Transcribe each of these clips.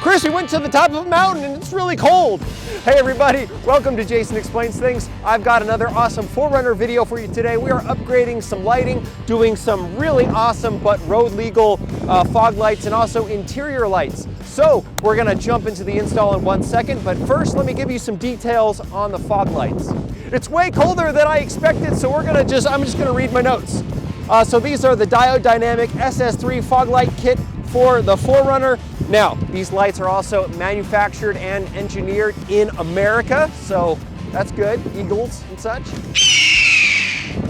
Chris, we went to the top of a mountain and it's really cold. Hey everybody, welcome to Jason Explains Things. I've got another awesome 4Runner video for you today. We are upgrading some lighting, doing some really awesome but road legal fog lights and also interior lights. So we're gonna jump into the install in 1 second, but first let me give you some details on the fog lights. It's way colder than I expected, so I'm just gonna read my notes. So these are the Diode Dynamic SS3 fog light kit for the 4Runner. Now, these lights are also manufactured and engineered in America, so that's good, Eagles and such.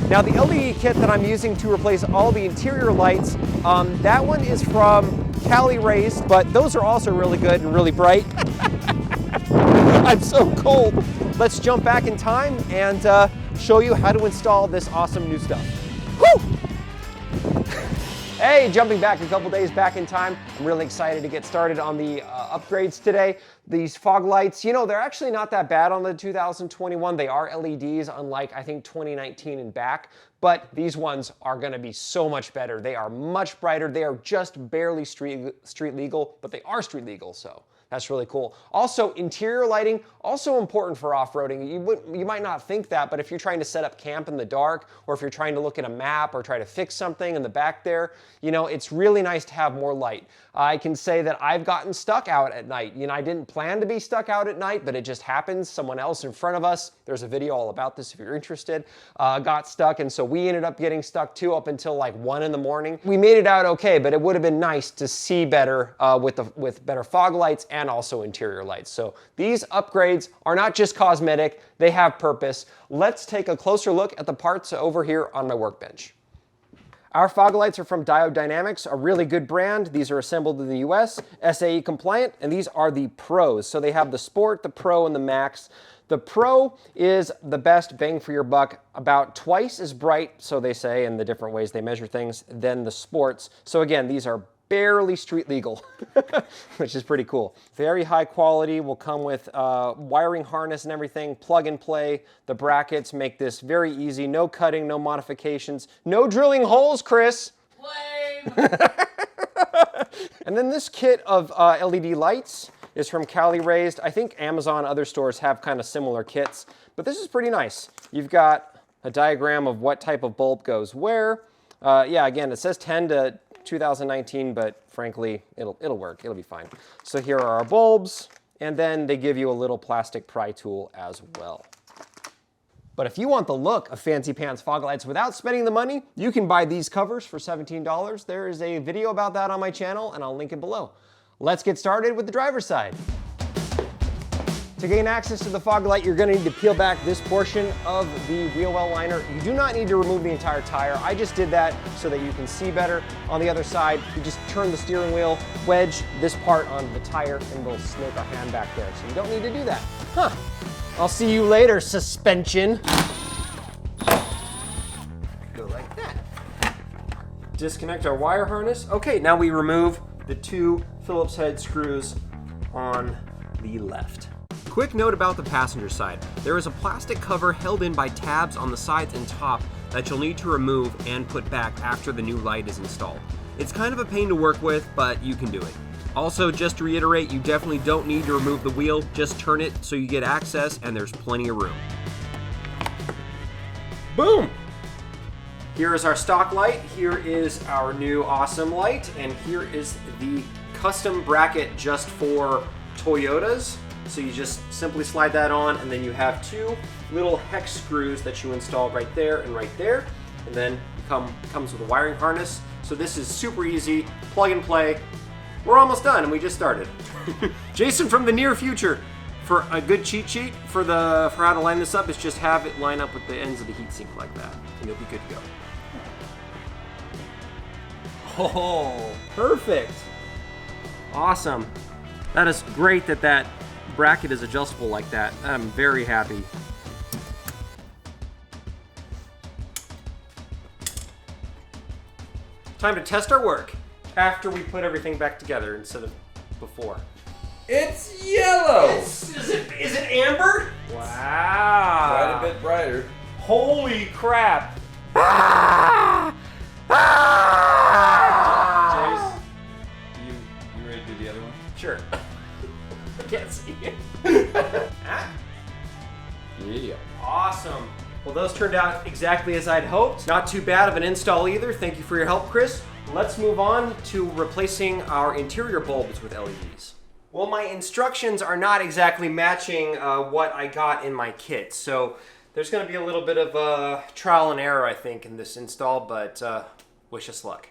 Now, the LED kit that I'm using to replace all the interior lights, that one is from Cali Raised, but those are also really good and really bright. I'm so cold. Let's jump back in time and show you how to install this awesome new stuff. Woo! Hey, jumping back a couple days back in time, I'm really excited to get started on the upgrades today. These fog lights, you know, they're actually not that bad on the 2021. They are LEDs, unlike I think 2019 and back, but these ones are gonna be so much better. They are much brighter. They are just barely street legal, but they are street legal, so that's really cool. Also, interior lighting, also important for off-roading. You might not think that, but if you're trying to set up camp in the dark, or if you're trying to look at a map or try to fix something in the back there, you know, it's really nice to have more light. I can say that I've gotten stuck out at night. You know, I didn't plan to be stuck out at night, but it just happens. Someone else in front of us, there's a video all about this if you're interested, got stuck, and so we ended up getting stuck too up until like 1 in the morning. We made it out okay, but it would have been nice to see better with better fog lights and also interior lights. So these upgrades are not just cosmetic, they have purpose. Let's take a closer look at the parts over here on my workbench. Our fog lights are from Diode Dynamics, a really good brand. These are assembled in the US, SAE compliant, and these are the Pros. So they have the Sport, the Pro, and the Max. The Pro is the best bang for your buck, about twice as bright, so they say, in the different ways they measure things, than the Sports. So again, these are barely street legal, which is pretty cool. Very high quality, will come with wiring harness and everything, plug and play. The brackets make this very easy, no cutting, no modifications, no drilling holes, Chris. Lame. And then this kit of LED lights is from Cali Raised. I think Amazon, other stores have kind of similar kits, but this is pretty nice. You've got a diagram of what type of bulb goes where. Yeah, again, it says 10 to 2019, but frankly, it'll work. It'll be fine. So here are our bulbs, and then they give you a little plastic pry tool as well. But if you want the look of fancy pants fog lights without spending the money, you can buy these covers for $17. There is a video about that on my channel, and I'll link it below. Let's get started with the driver's side. To gain access to the fog light, you're gonna need to peel back this portion of the wheel well liner. You do not need to remove the entire tire. I just did that so that you can see better. On the other side, you just turn the steering wheel, wedge this part onto the tire, and we'll snake our hand back there. So you don't need to do that. Huh. I'll see you later, suspension. Go like that. Disconnect our wire harness. Okay, now we remove the 2 Phillips head screws on the left. Quick note about the passenger side. There is a plastic cover held in by tabs on the sides and top that you'll need to remove and put back after the new light is installed. It's kind of a pain to work with, but you can do it. Also, just to reiterate, you definitely don't need to remove the wheel, just turn it so you get access and there's plenty of room. Boom! Here is our stock light, here is our new awesome light, and here is the custom bracket just for Toyotas. So you just simply slide that on, and then you have 2 little hex screws that you install right there, and then it comes with a wiring harness. So this is super easy, plug and play. We're almost done, and we just started. Jason from the near future. For a good cheat sheet for how to line this up is just have it line up with the ends of the heatsink like that, and you'll be good to go. Oh, perfect. Awesome. That is great that bracket is adjustable like that. I'm very happy. Time to test our work after we put everything back together instead of before. It's yellow! Is it amber? Wow. Quite a bit brighter. Holy crap. Ah! Ah! Jace, you ready to do the other one? Sure. Can't see it. Yeah. Awesome. Well, those turned out exactly as I'd hoped. Not too bad of an install either. Thank you for your help, Chris. Let's move on to replacing our interior bulbs with LEDs. Well, my instructions are not exactly matching what I got in my kit, so there's going to be a little bit of trial and error, I think, in this install, but wish us luck.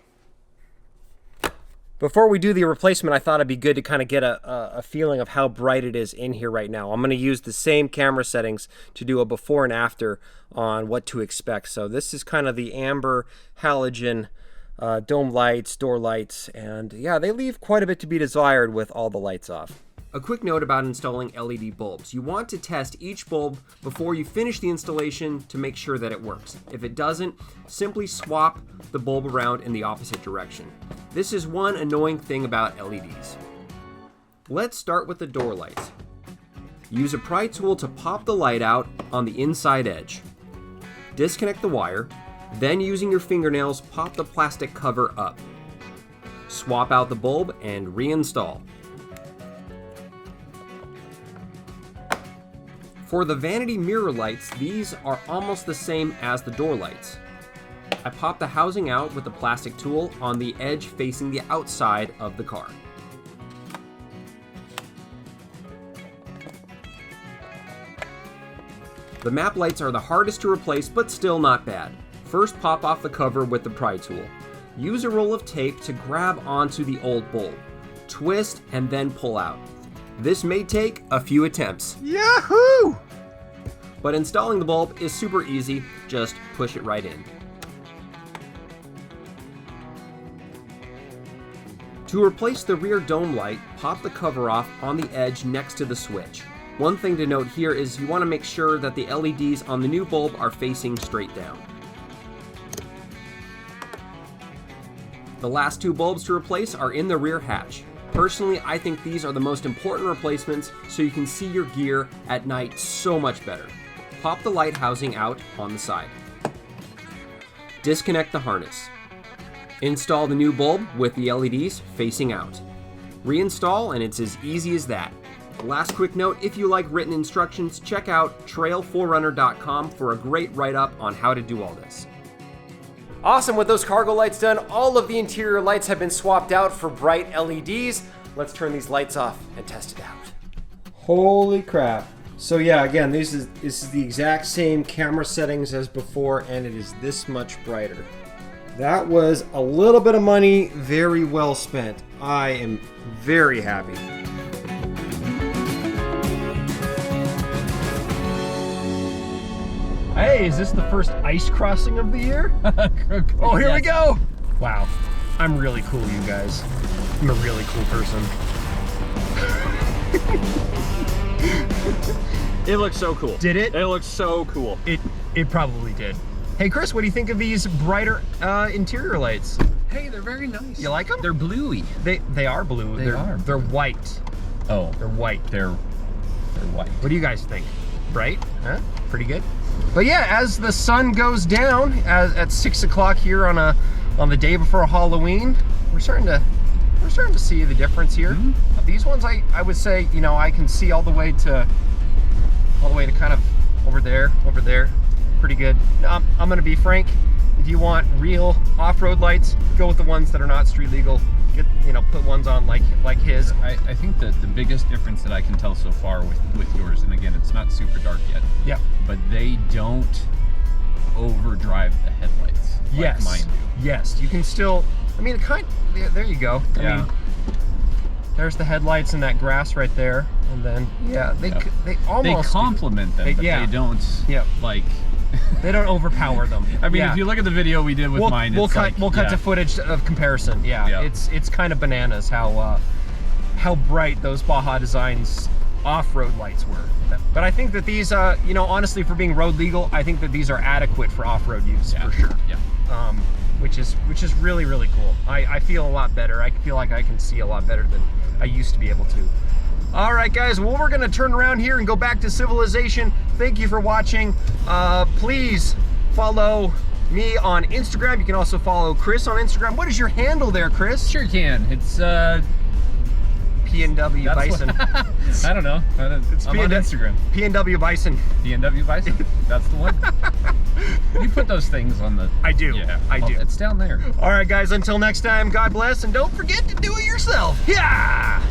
Before we do the replacement, I thought it'd be good to kind of get a feeling of how bright it is in here right now. I'm going to use the same camera settings to do a before and after on what to expect. So this is kind of the amber halogen dome lights, door lights, and yeah, they leave quite a bit to be desired with all the lights off. A quick note about installing LED bulbs. You want to test each bulb before you finish the installation to make sure that it works. If it doesn't, simply swap the bulb around in the opposite direction. This is one annoying thing about LEDs. Let's start with the door lights. Use a pry tool to pop the light out on the inside edge. Disconnect the wire, then using your fingernails, pop the plastic cover up. Swap out the bulb and reinstall. For the vanity mirror lights, these are almost the same as the door lights. I pop the housing out with the plastic tool on the edge facing the outside of the car. The map lights are the hardest to replace, but still not bad. First, pop off the cover with the pry tool. Use a roll of tape to grab onto the old bulb. Twist and then pull out. This may take a few attempts. Yahoo! But installing the bulb is super easy, just push it right in. To replace the rear dome light, pop the cover off on the edge next to the switch. One thing to note here is you want to make sure that the LEDs on the new bulb are facing straight down. The last two bulbs to replace are in the rear hatch. Personally, I think these are the most important replacements so you can see your gear at night so much better. Pop the light housing out on the side. Disconnect the harness. Install the new bulb with the LEDs facing out. Reinstall and it's as easy as that. Last quick note, if you like written instructions, check out trail4runner.com for a great write-up on how to do all this. Awesome, with those cargo lights done, all of the interior lights have been swapped out for bright LEDs. Let's turn these lights off and test it out. Holy crap. So yeah, again, this is the exact same camera settings as before, and it is this much brighter. That was a little bit of money, very well spent. I am very happy. Hey, is this the first ice crossing of the year? Oh, here we go! Wow, I'm really cool, you guys. I'm a really cool person. It looks so cool. Did it? It looks so cool. It probably did. Hey, Chris, what do you think of these brighter interior lights? Hey, they're very nice. You like them? They're bluey. They are blue. They're white. Oh, They're white. they're white. What do you guys think? Bright? Huh? Pretty good. But yeah, as the sun goes down at 6 o'clock here on the day before Halloween, we're starting to see the difference here. Mm-hmm. These ones, I would say, you know, I can see all the way to kind of over there. Pretty good. I'm gonna be frank. If you want real off-road lights, go with the ones that are not street legal. Put ones on like his. I think that the biggest difference that I can tell so far with yours, and again, it's not super dark yet. Yeah. But they don't overdrive the headlights like mine do. Yes, you can still. I mean, there you go. I mean, there's the headlights and that grass right there, and then they almost complement them, but they don't like. They don't overpower them. I mean, if you look at the video we did with mine, we'll cut to footage of comparison. Yeah. It's kind of bananas how bright those Baja Designs off-road lights were. But I think that these, honestly, for being road legal, I think that these are adequate for off-road use for sure. Yeah. Which is really, really cool. I feel a lot better. I feel like I can see a lot better than I used to be able to. All right, guys, well, we're gonna turn around here and go back to civilization. Thank you for watching. Please follow me on Instagram. You can also follow Chris on Instagram. What is your handle there, Chris? Sure can. It's PNW That's Bison. I don't know. It's I'm on Instagram. PNW Bison. PNW Bison. That's the one. You put those things on the. I do. Yeah, I do. It's down there. All right, guys. Until next time, God bless, and don't forget to do it yourself. Yeah.